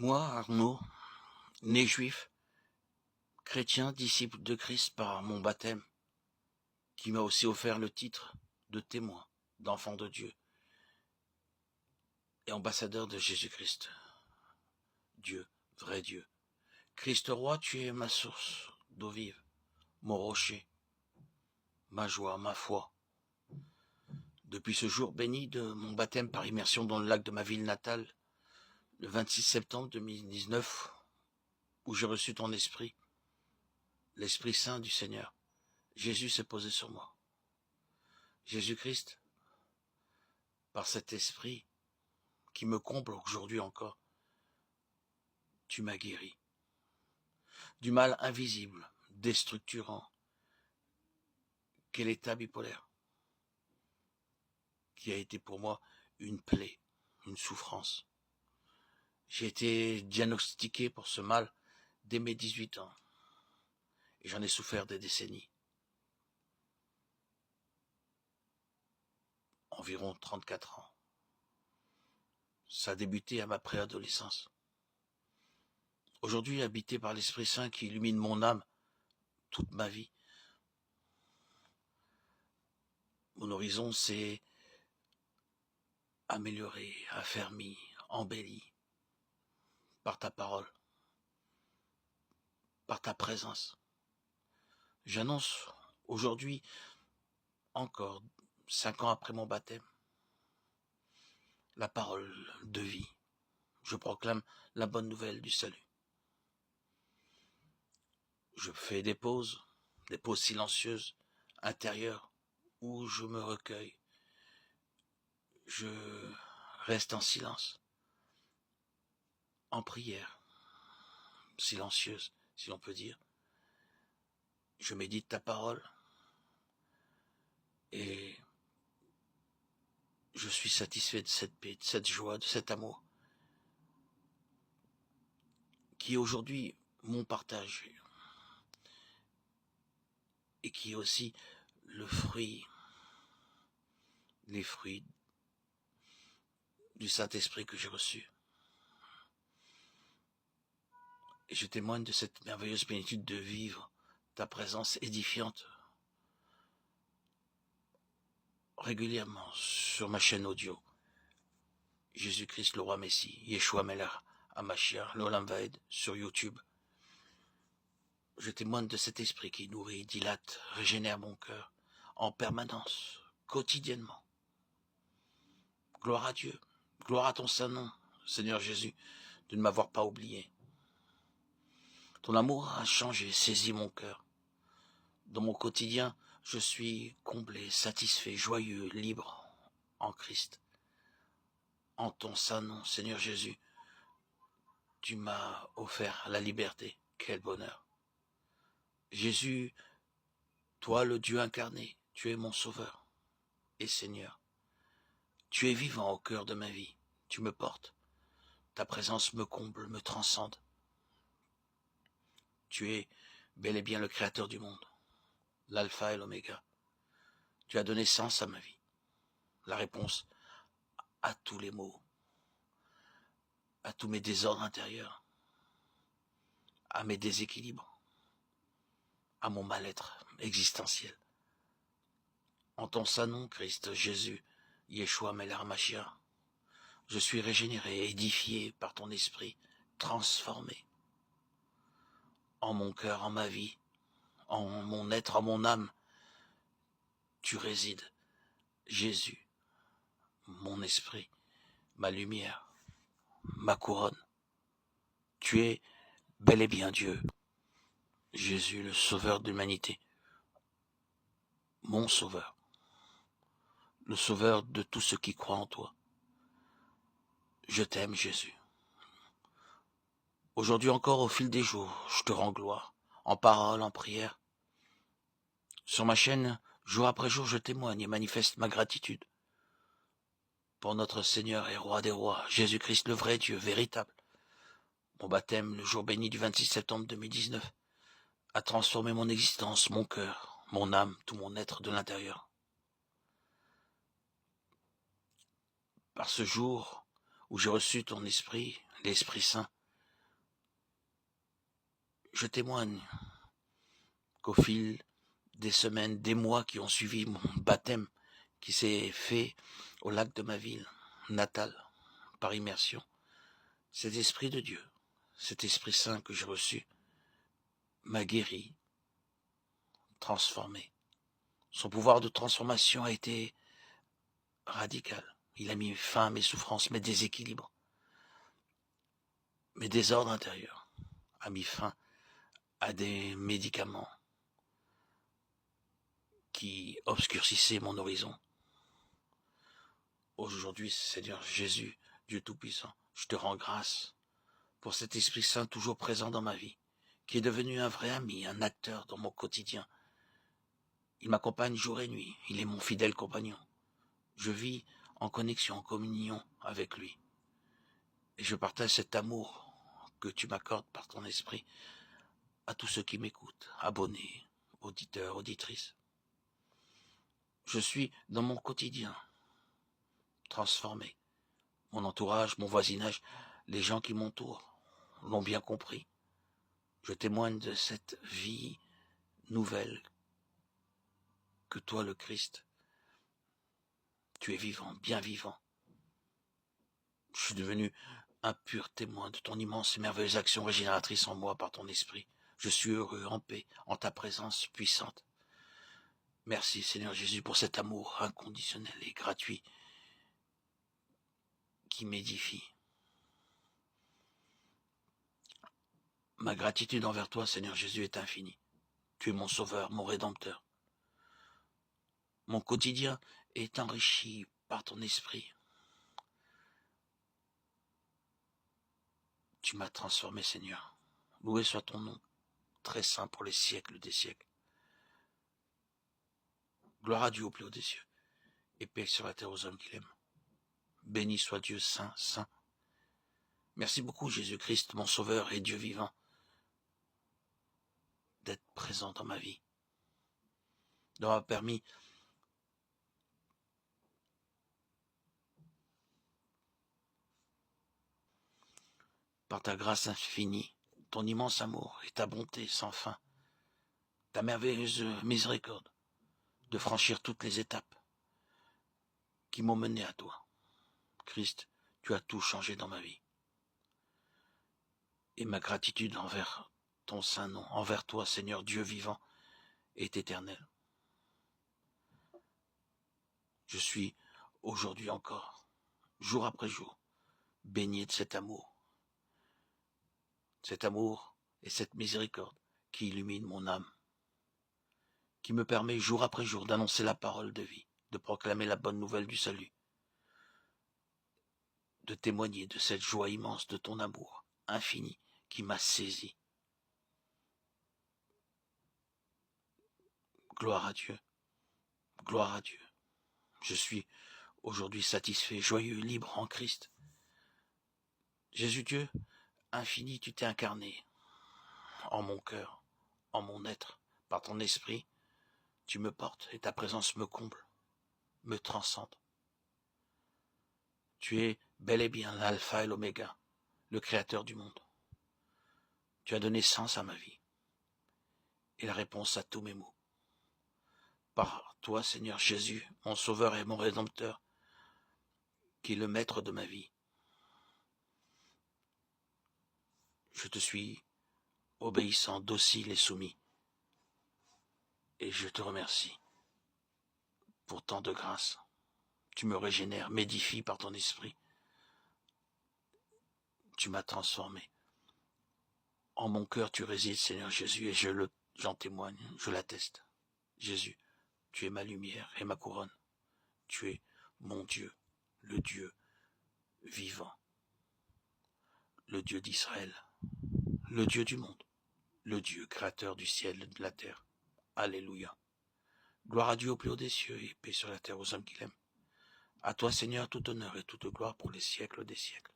Moi, Arnaud, né juif, chrétien, disciple de Christ par mon baptême, qui m'a aussi offert le titre de témoin, d'enfant de Dieu et ambassadeur de Jésus-Christ. Dieu, vrai Dieu. Christ roi, tu es ma source d'eau vive, mon rocher, ma joie, ma foi. Depuis ce jour béni de mon baptême par immersion dans le lac de ma ville natale, le 26 septembre 2019, où j'ai reçu ton esprit, l'Esprit Saint du Seigneur, Jésus s'est posé sur moi. Jésus-Christ, par cet esprit qui me comble aujourd'hui encore, tu m'as guéri du mal invisible, déstructurant, qu'est l'état bipolaire, qui a été pour moi une plaie, une souffrance. J'ai été diagnostiqué pour ce mal dès mes 18 ans, et j'en ai souffert des décennies, environ 34 ans. Ça a débuté à ma préadolescence. Aujourd'hui, habité par l'Esprit Saint qui illumine mon âme toute ma vie, mon horizon s'est amélioré, affermi, embelli par ta parole, par ta présence. J'annonce aujourd'hui, encore 5 ans après mon baptême, la parole de vie. Je proclame la bonne nouvelle du salut. Je fais des pauses silencieuses, intérieures, où je me recueille. Je reste en silence, en prière, silencieuse, si l'on peut dire. Je médite ta parole et je suis satisfait de cette paix, de cette joie, de cet amour qui est aujourd'hui mon partage et qui est aussi le fruit, les fruits du Saint-Esprit que j'ai reçu. Et je témoigne de cette merveilleuse plénitude de vivre ta présence édifiante régulièrement sur ma chaîne audio. Jésus-Christ le roi Messie, Yeshua Melech HaMashiach, l'Olam Vaed, sur YouTube. Je témoigne de cet esprit qui nourrit, dilate, régénère mon cœur en permanence, quotidiennement. Gloire à Dieu, gloire à ton saint nom, Seigneur Jésus, de ne m'avoir pas oublié. Ton amour a changé, saisi mon cœur. Dans mon quotidien, je suis comblé, satisfait, joyeux, libre en Christ. En ton saint nom, Seigneur Jésus, tu m'as offert la liberté. Quel bonheur. Jésus, toi le Dieu incarné, tu es mon sauveur et Seigneur. Tu es vivant au cœur de ma vie. Tu me portes. Ta présence me comble, me transcende. Tu es bel et bien le créateur du monde, l'alpha et l'oméga. Tu as donné sens à ma vie, la réponse à tous les maux, à tous mes désordres intérieurs, à mes déséquilibres, à mon mal-être existentiel. En ton saint nom, Christ Jésus, Yeshua Melech HaMashiach, je suis régénéré, édifié par ton esprit, transformé en mon cœur, en ma vie, en mon être, en mon âme. Tu résides, Jésus, mon esprit, ma lumière, ma couronne. Tu es bel et bien Dieu, Jésus, le sauveur de l'humanité, mon sauveur, le sauveur de tous ceux qui croient en toi. Je t'aime, Jésus. Aujourd'hui encore, au fil des jours, je te rends gloire, en parole, en prière. Sur ma chaîne, jour après jour, je témoigne et manifeste ma gratitude pour notre Seigneur et Roi des rois, Jésus-Christ le vrai Dieu, véritable. Mon baptême, le jour béni du 26 septembre 2019, a transformé mon existence, mon cœur, mon âme, tout mon être de l'intérieur. Par ce jour où j'ai reçu ton esprit, l'Esprit Saint, Je témoigne qu'au fil des semaines, des mois qui ont suivi mon baptême, qui s'est fait au lac de ma ville natale, par immersion, cet Esprit de Dieu, cet Esprit Saint que j'ai reçu, m'a guéri, transformé. Son pouvoir de transformation a été radical. Il a mis fin à mes souffrances, mes déséquilibres, mes désordres intérieurs. A mis fin à des médicaments qui obscurcissaient mon horizon. Aujourd'hui, Seigneur Jésus, Dieu Tout-Puissant, je te rends grâce pour cet Esprit Saint toujours présent dans ma vie, qui est devenu un vrai ami, un acteur dans mon quotidien. Il m'accompagne jour et nuit, il est mon fidèle compagnon. Je vis en connexion, en communion avec lui. Et je partage cet amour que tu m'accordes par ton esprit à tous ceux qui m'écoutent, abonnés, auditeurs, auditrices. Je suis dans mon quotidien transformé. Mon entourage, mon voisinage, les gens qui m'entourent l'ont bien compris. Je témoigne de cette vie nouvelle que toi, le Christ, tu es vivant, bien vivant. Je suis devenu un pur témoin de ton immense et merveilleuse action régénératrice en moi par ton esprit. Je suis heureux, en paix, en ta présence puissante. Merci Seigneur Jésus pour cet amour inconditionnel et gratuit qui m'édifie. Ma gratitude envers toi, Seigneur Jésus, est infinie. Tu es mon sauveur, mon rédempteur. Mon quotidien est enrichi par ton esprit. Tu m'as transformé, Seigneur. Loué soit ton nom, très saint pour les siècles des siècles. Gloire à Dieu au plus haut des cieux, et paix sur la terre aux hommes qui l'aiment. Béni soit Dieu saint, saint. Merci beaucoup, Jésus-Christ, mon sauveur et Dieu vivant, d'être présent dans ma vie, d'avoir permis par ta grâce infinie, ton immense amour et ta bonté sans fin, ta merveilleuse miséricorde, de franchir toutes les étapes qui m'ont mené à toi. Christ, tu as tout changé dans ma vie. Et ma gratitude envers ton saint nom, envers toi, Seigneur Dieu vivant, est éternelle. Je suis aujourd'hui encore, jour après jour, baigné de cet amour et cette miséricorde qui illumine mon âme, qui me permet jour après jour d'annoncer la parole de vie, de proclamer la bonne nouvelle du salut, de témoigner de cette joie immense de ton amour infini qui m'a saisi. Gloire à Dieu, gloire à Dieu. Je suis aujourd'hui satisfait, joyeux, libre en Christ. Jésus Dieu, infini, tu t'es incarné en mon cœur, en mon être, par ton esprit. Tu me portes et ta présence me comble, me transcende. Tu es bel et bien l'alpha et l'oméga, le créateur du monde. Tu as donné sens à ma vie et la réponse à tous mes maux. Par toi, Seigneur Jésus, mon sauveur et mon rédempteur, qui est le maître de ma vie, je te suis obéissant, docile et soumis. Et je te remercie pour tant de grâce. Tu me régénères, m'édifies par ton esprit. Tu m'as transformé. En mon cœur, tu résides, Seigneur Jésus, et j'en témoigne, je l'atteste. Jésus, tu es ma lumière et ma couronne. Tu es mon Dieu, le Dieu vivant, le Dieu d'Israël, le Dieu du monde, le Dieu créateur du ciel et de la terre. Alléluia. Gloire à Dieu au plus haut des cieux et paix sur la terre aux hommes qui l'aiment. À toi, Seigneur, tout honneur et toute gloire pour les siècles des siècles.